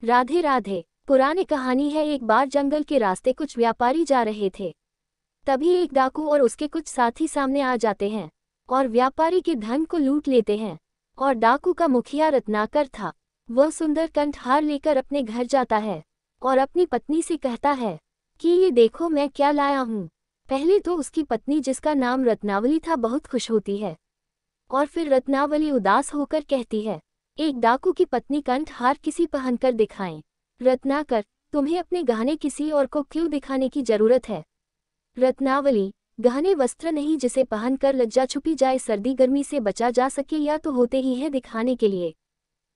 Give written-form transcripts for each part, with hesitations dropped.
राधे राधे। पुरानी कहानी है, एक बार जंगल के रास्ते कुछ व्यापारी जा रहे थे। तभी एक डाकू और उसके कुछ साथी सामने आ जाते हैं और व्यापारी के धन को लूट लेते हैं। और डाकू का मुखिया रत्नाकर था। वह सुंदर कंठहार लेकर अपने घर जाता है और अपनी पत्नी से कहता है कि ये देखो मैं क्या लाया हूँ। पहले तो उसकी पत्नी, जिसका नाम रत्नावली था, बहुत खुश होती है और फिर रत्नावली उदास होकर कहती है, एक डाकू की पत्नी कंठहार किसी पहनकर दिखाएं। रत्नाकर, तुम्हें अपने गहने किसी और को क्यों दिखाने की जरूरत है? रत्नावली, गहने वस्त्र नहीं जिसे पहनकर लज्जा छुपी जाए, सर्दी गर्मी से बचा जा सके, या तो होते ही है दिखाने के लिए।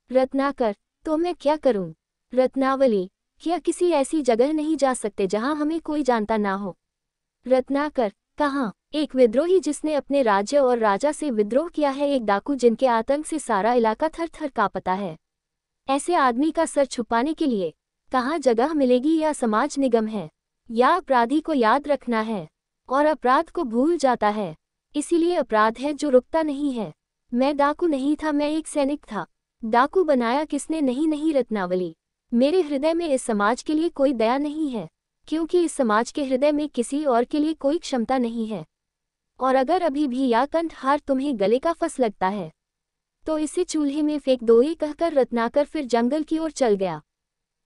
रत्नाकर, तो मैं क्या करूं? रत्नावली, क्या किसी ऐसी जगह नहीं जा सकते जहां हमें कोई जानता ना हो? रत्नाकर, कहाँ? एक विद्रोही जिसने अपने राज्य और राजा से विद्रोह किया है, एक डाकू जिनके आतंक से सारा इलाका थर थर कांपता है। ऐसे आदमी का सर छुपाने के लिए कहाँ जगह मिलेगी? या समाज निगम है, या अपराधी को याद रखना है और अपराध को भूल जाता है। इसीलिए अपराध है जो रुकता नहीं है। मैं डाकू नहीं था, मैं एक सैनिक था। डाकू बनाया किसने? नहीं नहीं रत्नावली, मेरे हृदय में इस समाज के लिए कोई दया नहीं है, क्योंकि इस समाज के हृदय में किसी और के लिए कोई क्षमता नहीं है। और अगर अभी भी यह कंठहार तुम्हें गले का फंस लगता है तो इसे चूल्हे में फेंक दो। ये कहकर रत्नाकर फिर जंगल की ओर चल गया।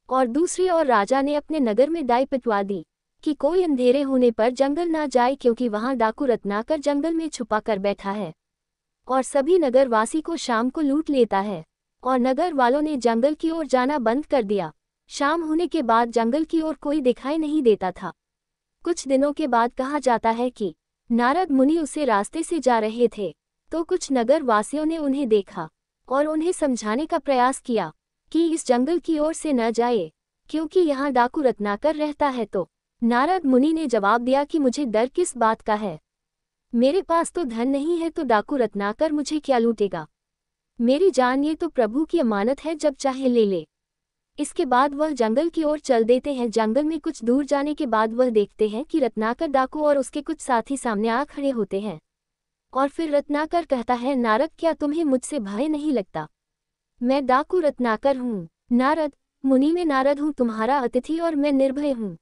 और दूसरी ओर राजा ने अपने नगर में डाई पिटवा दी कि कोई अंधेरे होने पर जंगल ना जाए, क्योंकि वहां डाकू रत्नाकर जंगल में छुपा कर बैठा है और सभी नगरवासी को शाम को लूट लेता है। और नगर वालों ने जंगल की ओर जाना बंद कर दिया। शाम होने के बाद जंगल की ओर कोई दिखाई नहीं देता था। कुछ दिनों के बाद कहा जाता है कि नारद मुनि उसे रास्ते से जा रहे थे, तो कुछ नगर वासियों ने उन्हें देखा और उन्हें समझाने का प्रयास किया कि इस जंगल की ओर से न जाए, क्योंकि यहाँ डाकू रत्नाकर रहता है। तो नारद मुनि ने जवाब दिया कि मुझे डर किस बात का है? मेरे पास तो धन नहीं है, तो डाकू रत्नाकर मुझे क्या लूटेगा? मेरी जान ये तो प्रभु की अमानत है, जब चाहे ले ले। इसके बाद वह जंगल की ओर चल देते हैं। जंगल में कुछ दूर जाने के बाद वह देखते हैं कि रत्नाकर डाकू और उसके कुछ साथी सामने आ खड़े होते हैं। और फिर रत्नाकर कहता है, नारद, क्या तुम्हें मुझसे भय नहीं लगता? मैं डाकू रत्नाकर हूँ। नारद मुनि, मैं नारद हूँ, तुम्हारा अतिथि, और मैं निर्भय हूँ।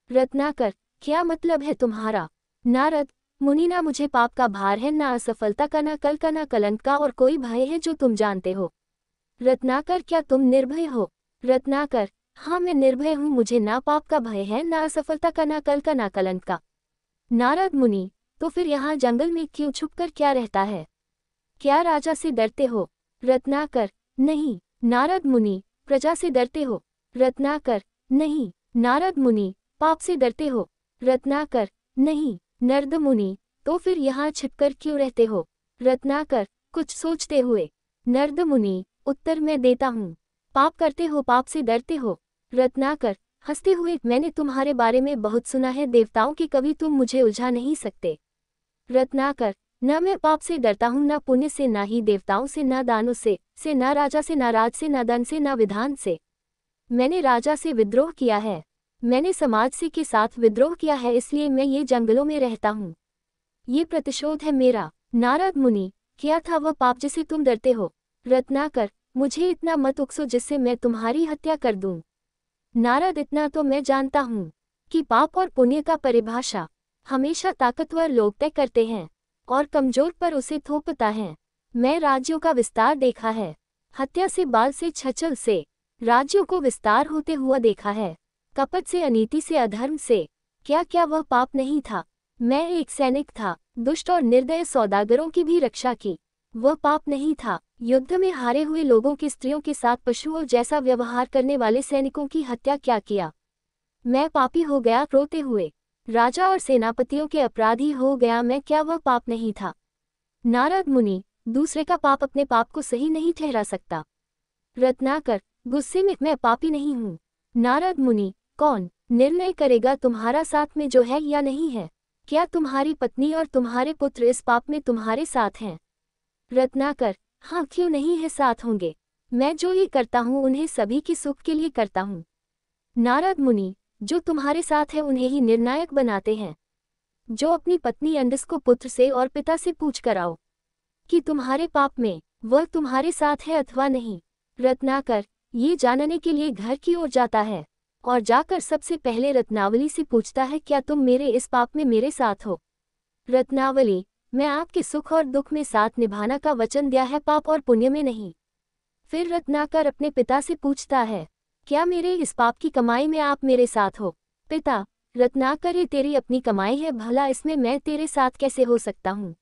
रत्नाकर, क्या मतलब है तुम्हारा? नारद मुनि, ना मुझे पाप का भार है, ना असफलता का, ना कल का, ना कलंक का, और कोई भय है जो तुम जानते हो। रत्नाकर, क्या तुम निर्भय हो? रत्नाकर, हाँ मैं निर्भय हूँ, मुझे ना पाप का भय है, ना असफलता का, ना कल का, ना कलंक का। नारद मुनि, तो फिर यहाँ जंगल में क्यों छुपकर क्या रहता है? क्या राजा से डरते हो? रत्नाकर, नहीं। नारद मुनि, प्रजा से डरते हो? रत्नाकर, नहीं। नारद मुनि, पाप से डरते हो? रत्नाकर, नहीं। नरद मुनि, तो फिर यहाँ छिपकर क्यों रहते हो? रत्नाकर, कुछ सोचते हुए। नरद मुनि, उत्तर मैं देता हूँ। पाप करते हो, पाप से डरते हो? रत्नाकर, हंसते हुए, मैंने तुम्हारे बारे में बहुत सुना है, देवताओं के कवि, तुम मुझे उलझा नहीं सकते। रत्नाकर, न मैं पाप से डरता हूँ, न पुण्य से, न ही देवताओं से, न दानों से, न राजा से, न राज से, न धन से, न विधान से। मैंने राजा से विद्रोह किया है, मैंने समाज से के साथ विद्रोह किया है, इसलिए मैं ये जंगलों में रहता हूँ। ये प्रतिशोध है मेरा। नारद मुनि, क्या था वह पाप जिसे तुम डरते हो? रत्नाकर, मुझे इतना मत उकसो जिससे मैं तुम्हारी हत्या कर दूं। नारद, इतना तो मैं जानता हूँ कि पाप और पुण्य का परिभाषा हमेशा ताकतवर लोग तय करते हैं और कमजोर पर उसे थोपता है। मैं राज्यों का विस्तार देखा है, हत्या से, बाल से, छछल से राज्यों को विस्तार होते हुआ देखा है, कपट से, अनीति से, अधर्म से। क्या क्या वह पाप नहीं था? मैं एक सैनिक था, दुष्ट और निर्दय सौदागरों की भी रक्षा की। वह पाप नहीं था? युद्ध में हारे हुए लोगों की स्त्रियों के साथ पशुओं जैसा व्यवहार करने वाले सैनिकों की हत्या क्या किया? मैं पापी हो गया, रोते हुए राजा और सेनापतियों के अपराधी हो गया मैं, क्या वह पाप नहीं था? नारद मुनि, दूसरे का पाप अपने पाप को सही नहीं ठहरा सकता। रत्नाकर, गुस्से में, मैं पापी नहीं हूँ। नारद मुनि, कौन निर्णय करेगा तुम्हारा साथ में जो है या नहीं है? क्या तुम्हारी पत्नी और तुम्हारे पुत्र इस पाप में तुम्हारे साथ हैं? रत्नाकर, हाँ, क्यों नहीं है, साथ होंगे। मैं जो ये करता हूँ उन्हें सभी के सुख के लिए करता हूँ। नारद मुनि, जो तुम्हारे साथ है उन्हें ही निर्णायक बनाते हैं। जो अपनी पत्नी अंडस को पुत्र से और पिता से पूछ कर आओ कि तुम्हारे पाप में वह तुम्हारे साथ है अथवा नहीं। रत्नाकर, ये जानने के लिए घर की ओर जाता है और जाकर सबसे पहले रत्नावली से पूछता है, क्या तुम मेरे इस पाप में मेरे साथ हो? रत्नावली, मैं आपके सुख और दुख में साथ निभाना का वचन दिया है, पाप और पुण्य में नहीं। फिर रत्नाकर अपने पिता से पूछता है, क्या मेरे इस पाप की कमाई में आप मेरे साथ हो? पिता, रत्नाकर, ये तेरी अपनी कमाई है, भला इसमें मैं तेरे साथ कैसे हो सकता हूँ?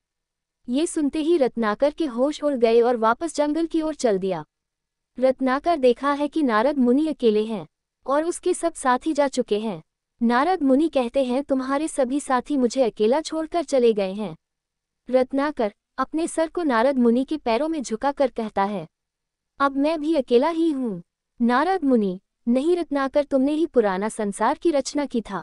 ये सुनते ही रत्नाकर के होश उड़ गए और वापस जंगल की ओर चल दिया। रत्नाकर देखा है कि नारद मुनि अकेले हैं और उसके सब साथी जा चुके हैं। नारद मुनि कहते हैं, तुम्हारे सभी साथी मुझे अकेला छोड़कर चले गए हैं। रत्नाकर अपने सर को नारद मुनि के पैरों में झुकाकर कहता है, अब मैं भी अकेला ही हूँ। नारद मुनि, नहीं रत्नाकर, तुमने ही पुराना संसार की रचना की था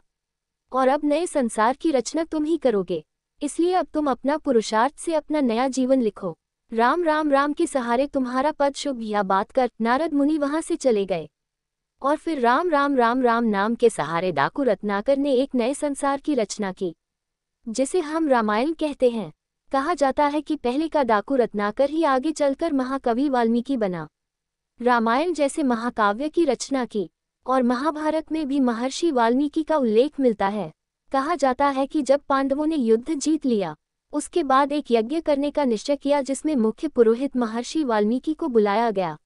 और अब नए संसार की रचना तुम ही करोगे, इसलिए अब तुम अपना पुरुषार्थ से अपना नया जीवन लिखो। राम राम राम के सहारे तुम्हारा पद शुभ, यह बात कर नारद मुनि वहां से चले गए। और फिर राम राम राम राम नाम के सहारे डाकू रत्नाकर ने एक नए संसार की रचना की, जिसे हम रामायण कहते हैं। कहा जाता है कि पहले का डाकू रत्नाकर ही आगे चलकर महाकवि वाल्मीकि बना। रामायण जैसे महाकाव्य की रचना की और महाभारत में भी महर्षि वाल्मीकि का उल्लेख मिलता है। कहा जाता है कि जब पांडवों ने युद्ध जीत लिया, उसके बाद एक यज्ञ करने का निश्चय किया, जिसमें मुख्य पुरोहित महर्षि वाल्मीकि को बुलाया गया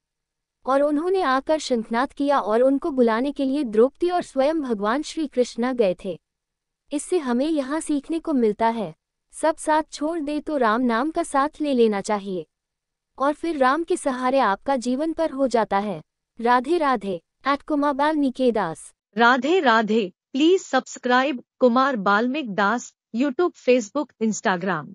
और उन्होंने आकर शंखनाद किया और उनको बुलाने के लिए द्रौपदी और स्वयं भगवान श्री कृष्ण गए थे। इससे हमें यहाँ सीखने को मिलता है, सब साथ छोड़ दे तो राम नाम का साथ ले लेना चाहिए और फिर राम के सहारे आपका जीवन पर हो जाता है। Radhe Radhe. @Kumar Balmiki Das. Radhe Radhe. Please subscribe Kumar Balmiki Das, YouTube, Facebook, Instagram.